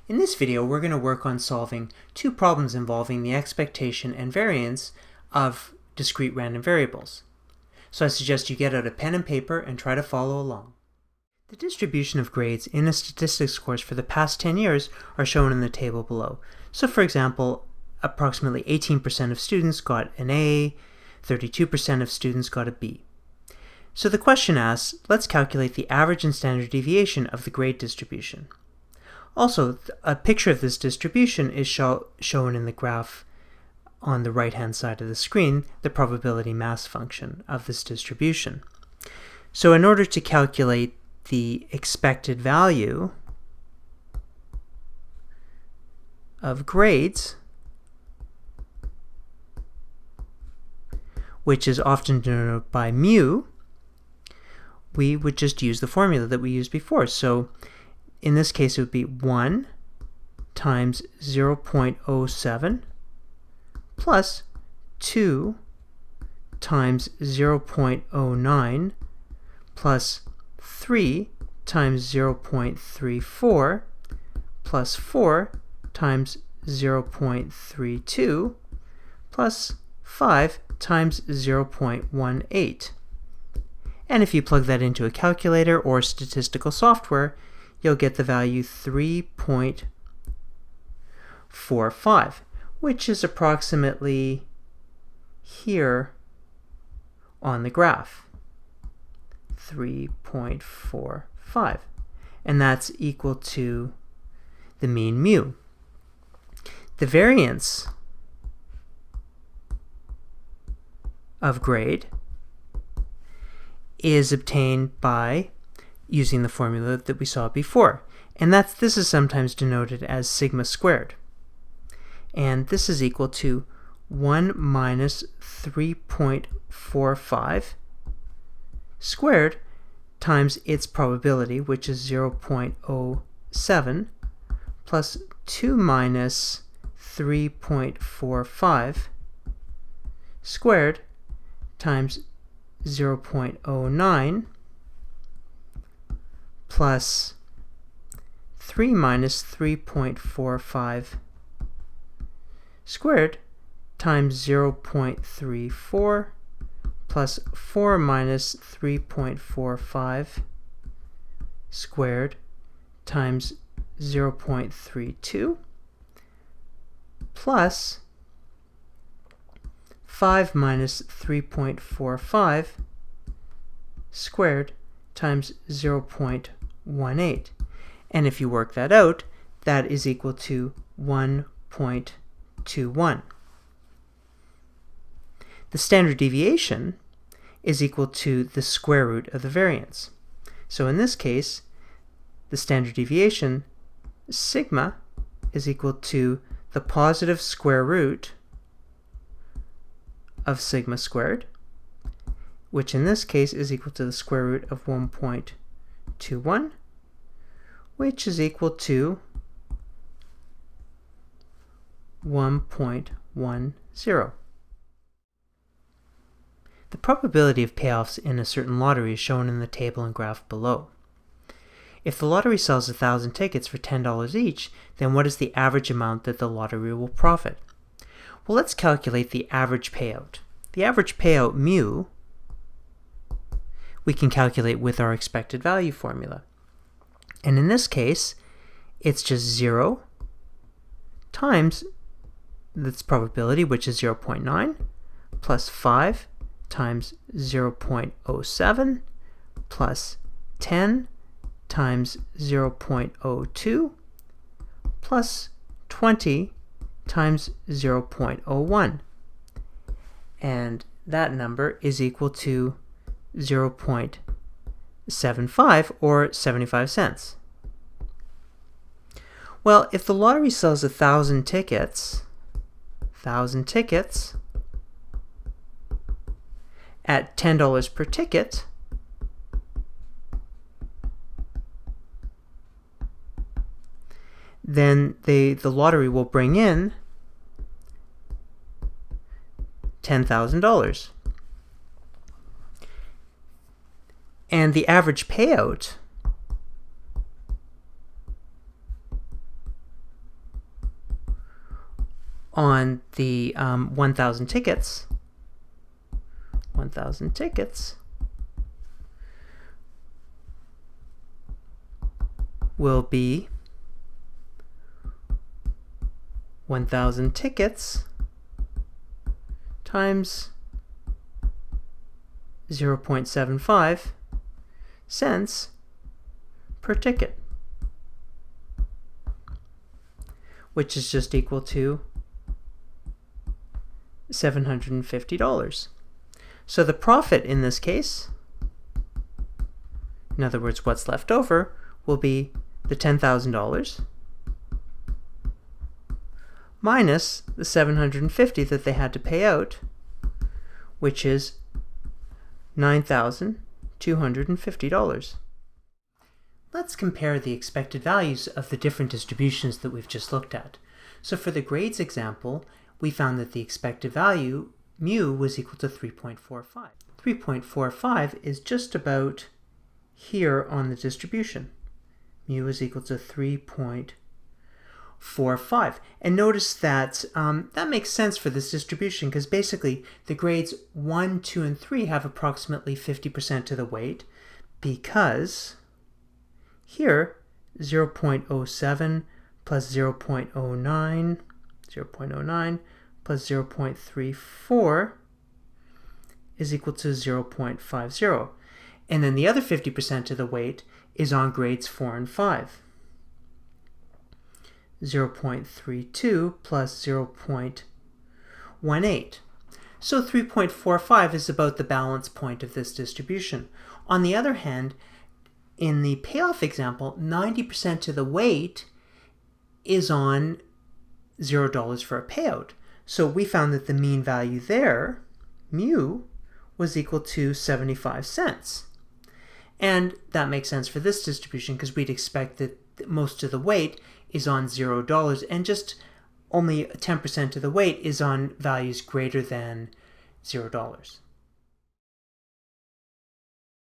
In this video, we're going to work on solving two problems involving the expectation and variance of discrete random variables. So I suggest you get out a pen and paper and try to follow along. The distribution of grades in a statistics course for the past 10 years are shown in the table below. So for example, approximately 18% of students got an A, 32% of students got a B. So the question asks, let's calculate the average and standard deviation of the grade distribution. Also, a picture of this distribution is shown in the graph on the right-hand side of the screen, the probability mass function of this distribution. So in order to calculate the expected value of grades, which is often denoted by mu, we would just use the formula that we used before. So in this case, it would be 1 times 0.07 plus 2 times 0.09 plus 3 times 0.34 plus 4 times 0.32 plus 5 times 0.18. And if you plug that into a calculator or statistical software, you'll get the value 3.45, which is approximately here on the graph. 3.45. And that's equal to the mean mu. The variance of grade is obtained by using the formula that we saw before. And this is sometimes denoted as sigma squared. And this is equal to 1 minus 3.45 squared times its probability, which is 0.07, plus 2 minus 3.45 squared times 0.09 plus 3 minus 3.45 squared times 0.34 plus 4 minus 3.45 squared times 0.32 plus 5 minus 3.45 squared times 0.18. And if you work that out, that is equal to 1.21. The standard deviation is equal to the square root of the variance. So in this case, the standard deviation, sigma, is equal to the positive square root of sigma squared, which in this case is equal to the square root of 1.21, which is equal to 1.10. The probability of payoffs in a certain lottery is shown in the table and graph below. If the lottery sells 1,000 tickets for $10 each, then what is the average amount that the lottery will profit? Well, let's calculate the average payout. The average payout, mu, we can calculate with our expected value formula. And in this case, it's just 0 times this probability, which is 0.9, plus 5 times 0.07 plus 10 times 0.02 plus 20 times 0.01. And that number is equal to 0.75 or 75 cents. Well, if the lottery sells 1,000 tickets, at $10 per ticket, then the lottery will bring in $10,000. And the average payout on the 1,000 tickets, will be 1,000 tickets times 0.75 cents per ticket, which is just equal to $750. So the profit in this case, in other words, what's left over, will be the $10,000 minus the $750 that they had to pay out, which is $9,250. Let's compare the expected values of the different distributions that we've just looked at. So for the grades example, we found that the expected value, mu, was equal to 3.45. 3.45 is just about here on the distribution. Mu is equal to 3.45. And notice that that makes sense for this distribution because basically the grades 1, 2, and 3 have approximately 50% to the weight because here 0.07 plus 0.09 plus 0.34 is equal to 0.50. And then the other 50% of the weight is on grades 4 and 5. 0.32 plus 0.18. So 3.45 is about the balance point of this distribution. On the other hand, in the payoff example, 90% of the weight is on $0 for a payout. So we found that the mean value there, mu, was equal to 75 cents. And that makes sense for this distribution because we'd expect that most of the weight is on $0 and just only 10% of the weight is on values greater than $0.